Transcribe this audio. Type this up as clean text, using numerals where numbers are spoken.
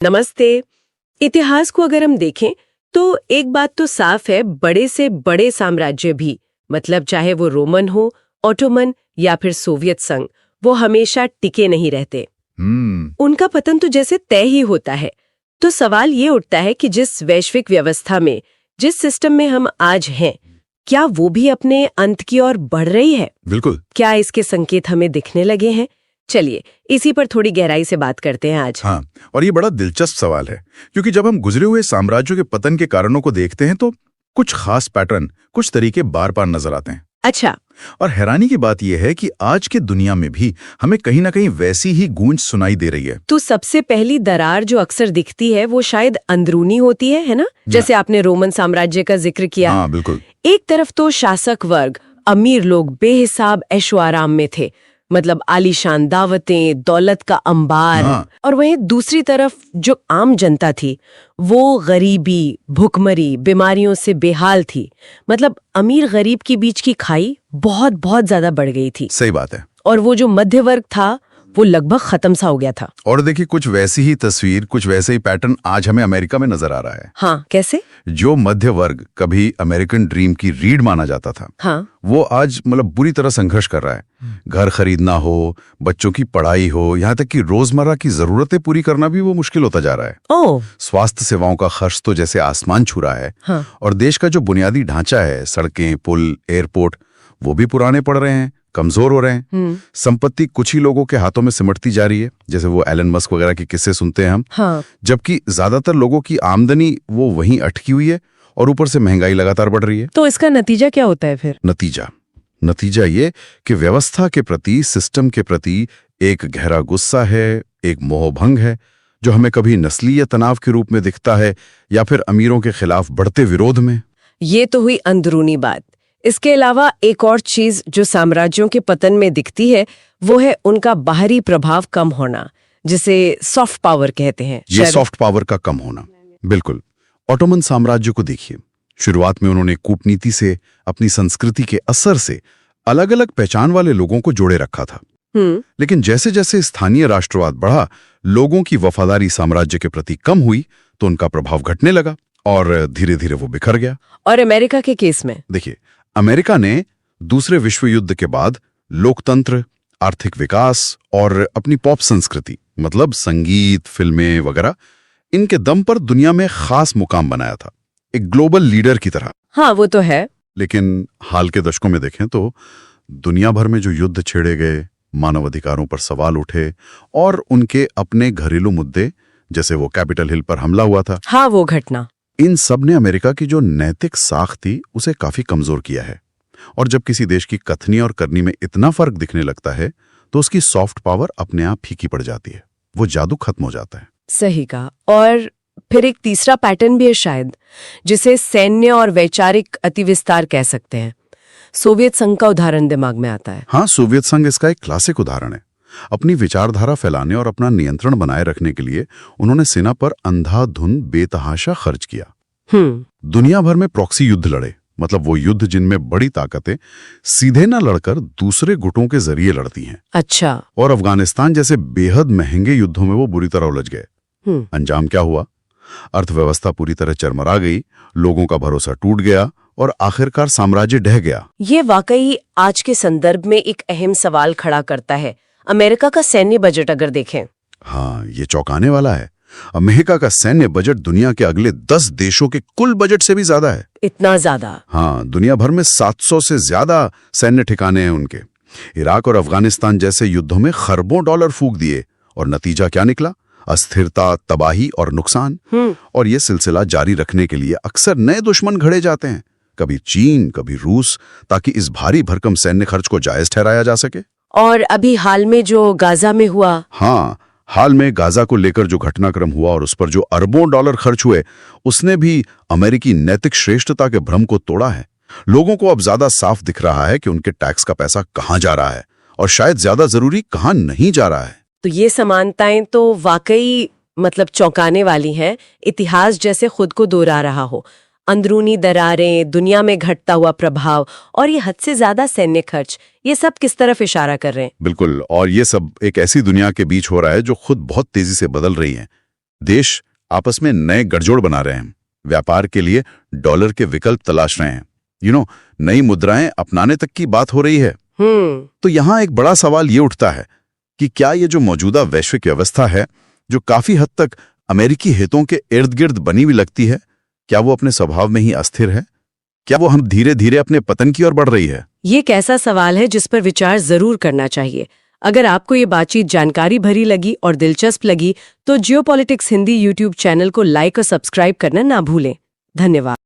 नमस्ते। इतिहास को अगर हम देखें तो एक बात तो साफ है, बड़े से बड़े साम्राज्य भी, मतलब चाहे वो रोमन हो, ऑटोमन या फिर सोवियत संघ, वो हमेशा टिके नहीं रहते। उनका पतन तो जैसे तय ही होता है। तो सवाल ये उठता है कि जिस वैश्विक व्यवस्था में, जिस सिस्टम में हम आज हैं, क्या वो भी अपने अंत की ओर बढ़ रही है? बिल्कुल। क्या इसके संकेत हमें दिखने लगे हैं? चलिए इसी पर थोड़ी गहराई से बात करते हैं आज। हाँ, और ये बड़ा दिलचस्प सवाल है, क्योंकि जब हम गुजरे हुए साम्राज्यों के पतन के कारणों को देखते हैं तो कुछ खास पैटर्न, कुछ तरीके बार बार नजर आते हैं। अच्छा। और हैरानी की बात यह है कि आज की दुनिया में भी हमें कहीं ना कहीं वैसी ही गूंज सुनाई दे रही है। तो सबसे पहली दरार जो अक्सर दिखती है वो शायद अंदरूनी होती है ना? जैसे आपने रोमन साम्राज्य का जिक्र किया। हाँ, बिल्कुल। एक तरफ तो शासक वर्ग, अमीर लोग बेहिसाब ऐशो आराम में थे, मतलब आलीशान दावतें, दौलत का अंबार। हाँ। और वहीं दूसरी तरफ जो आम जनता थी वो गरीबी, भुखमरी, बीमारियों से बेहाल थी। मतलब अमीर गरीब के बीच की खाई बहुत बहुत ज्यादा बढ़ गई थी। सही बात है। और वो जो मध्य वर्ग था वो लगभग खत्म सा हो गया था। और देखिए, कुछ वैसी ही तस्वीर, कुछ वैसे ही पैटर्न आज हमें अमेरिका में नजर आ रहा है। हाँ, कैसे? जो मध्य वर्ग कभी अमेरिकन ड्रीम की रीढ़ माना जाता था, हाँ, वो आज मतलब बुरी तरह संघर्ष कर रहा है। घर खरीदना हो, बच्चों की पढ़ाई हो, यहाँ तक कि रोजमर्रा की जरूरतें पूरी करना भी वो मुश्किल होता जा रहा है। ओह, स्वास्थ्य सेवाओं का खर्च तो जैसे आसमान छू रहा है। हाँ। और देश का जो बुनियादी ढांचा है, सड़कें, पुल, एयरपोर्ट, वो भी पुराने पड़ रहे हैं, कमजोर हो रहे हैं। संपत्ति कुछ ही लोगों के हाथों में सिमटती जा रही है, जैसे वो एलन मस्क वगैरह के किस्से सुनते हैं हम। हाँ। जबकि ज्यादातर लोगों की आमदनी वो वहीं अटकी हुई है और ऊपर से महंगाई लगातार बढ़ रही है। तो इसका नतीजा क्या होता है फिर? नतीजा ये कि व्यवस्था के प्रति, सिस्टम के प्रति एक गहरा गुस्सा है, एक मोहभंग है, जो हमें कभी नस्लीय तनाव के रूप में दिखता है या फिर अमीरों के खिलाफ बढ़ते विरोध में। ये तो हुई अंदरूनी बात। इसके अलावा एक और चीज जो साम्राज्यों के पतन में दिखती है वो है उनका बाहरी प्रभाव कम होना, जिसे सॉफ्ट पावर कहते हैं। ये सॉफ्ट पावर का कम होना, बिल्कुल। ऑटोमन साम्राज्य को देखिए, शुरुआत में उन्होंने कूटनीति से, अपनी संस्कृति के असर से अलग अलग पहचान वाले लोगों को जोड़े रखा था। लेकिन जैसे जैसे स्थानीय राष्ट्रवाद बढ़ा, लोगों की वफादारी साम्राज्य के प्रति कम हुई, तो उनका प्रभाव घटने लगा और धीरे धीरे वो बिखर गया। और अमेरिका के केस में देखिए, अमेरिका ने दूसरे विश्व युद्ध के बाद लोकतंत्र, आर्थिक विकास और अपनी पॉप संस्कृति, मतलब संगीत, फिल्में वगैरह, इनके दम पर दुनिया में खास मुकाम बनाया था, एक ग्लोबल लीडर की तरह। हाँ, वो तो है। लेकिन हाल के दशकों में देखें तो दुनिया भर में जो युद्ध छेड़े गए, मानवाधिकारों पर सवाल उठे और उनके अपने घरेलू मुद्दे, जैसे वो कैपिटल हिल पर हमला हुआ था, हाँ, वो घटना, इन सब ने अमेरिका की जो नैतिक साख थी उसे काफी कमजोर किया है। और जब किसी देश की कथनी और करनी में इतना फर्क दिखने लगता है तो उसकी सॉफ्ट पावर अपने आप फीकी पड़ जाती है, वो जादू खत्म हो जाता है। सही कहा। और फिर एक तीसरा पैटर्न भी है शायद, जिसे सैन्य और वैचारिक अतिविस्तार कह सकते हैं। सोवियत संघ का उदाहरण दिमाग में आता है। हाँ, सोवियत संघ इसका एक क्लासिक उदाहरण है। अपनी विचारधारा फैलाने और अपना नियंत्रण बनाए रखने के लिए उन्होंने सेना पर अंधाधुंध बेतहाशा खर्च किया। दुनिया भर में प्रॉक्सी युद्ध लड़े, मतलब वो युद्ध जिनमें बड़ी ताकतें सीधे न लड़कर दूसरे गुटों के जरिए लड़ती हैं। अच्छा। और अफगानिस्तान जैसे बेहद महंगे युद्धों में वो बुरी तरह उलझ गए। अंजाम क्या हुआ? अर्थव्यवस्था पूरी तरह चरमरा गई, लोगों का भरोसा टूट गया और आखिरकार साम्राज्य ढह गया। ये वाकई आज के संदर्भ में एक अहम सवाल खड़ा करता है। अमेरिका का सैन्य बजट अगर देखें, हाँ, ये चौंकाने वाला है। अमेरिका का सैन्य बजट दुनिया के अगले 10 देशों के कुल बजट से भी ज्यादा है। इतना ज्यादा? हाँ, दुनिया भर में 700 से ज्यादा सैन्य ठिकाने हैं उनके। इराक और अफगानिस्तान जैसे युद्धों में खरबों डॉलर फूंक दिए और नतीजा क्या निकला? अस्थिरता, तबाही और नुकसान। और ये सिलसिला जारी रखने के लिए अक्सर नए दुश्मन घड़े जाते हैं, कभी चीन, कभी रूस, ताकि इस भारी भरकम सैन्य खर्च को जायज ठहराया जा सके। और अभी हाल में जो गाजा में हुआ, हाँ, हाल में गाजा को लेकर जो घटनाक्रम हुआ और उस पर जो अरबों डॉलर खर्च हुए, उसने भी अमेरिकी नैतिक श्रेष्ठता के भ्रम को तोड़ा है। लोगों को अब ज्यादा साफ दिख रहा है कि उनके टैक्स का पैसा कहां जा रहा है और शायद ज्यादा जरूरी कहां नहीं जा रहा है। तो ये समानताएं तो वाकई मतलब चौंकाने वाली हैं। इतिहास जैसे खुद को दोहरा रहा हो। अंदरूनी दरारें, दुनिया में घटता हुआ प्रभाव और ये हद से ज्यादा सैन्य खर्च, ये सब किस तरफ इशारा कर रहे हैं? बिल्कुल, और ये सब एक ऐसी दुनिया के बीच हो रहा है जो खुद बहुत तेजी से बदल रही है। देश आपस में नए गठजोड़ बना रहे हैं, व्यापार के लिए डॉलर के विकल्प तलाश रहे हैं, नई मुद्राएं अपनाने तक की बात हो रही है। तो यहाँ एक बड़ा सवाल ये उठता है कि क्या ये जो मौजूदा वैश्विक व्यवस्था है, जो काफी हद तक अमेरिकी हितों के इर्द गिर्द बनी हुई लगती है, क्या वो अपने स्वभाव में ही अस्थिर है? क्या वो हम धीरे धीरे अपने पतन की ओर बढ़ रही है? ये एक ऐसा सवाल है जिस पर विचार जरूर करना चाहिए। अगर आपको ये बातचीत जानकारी भरी लगी और दिलचस्प लगी तो जियोपॉलिटिक्स हिंदी यूट्यूब चैनल को लाइक और सब्सक्राइब करना ना भूलें। धन्यवाद।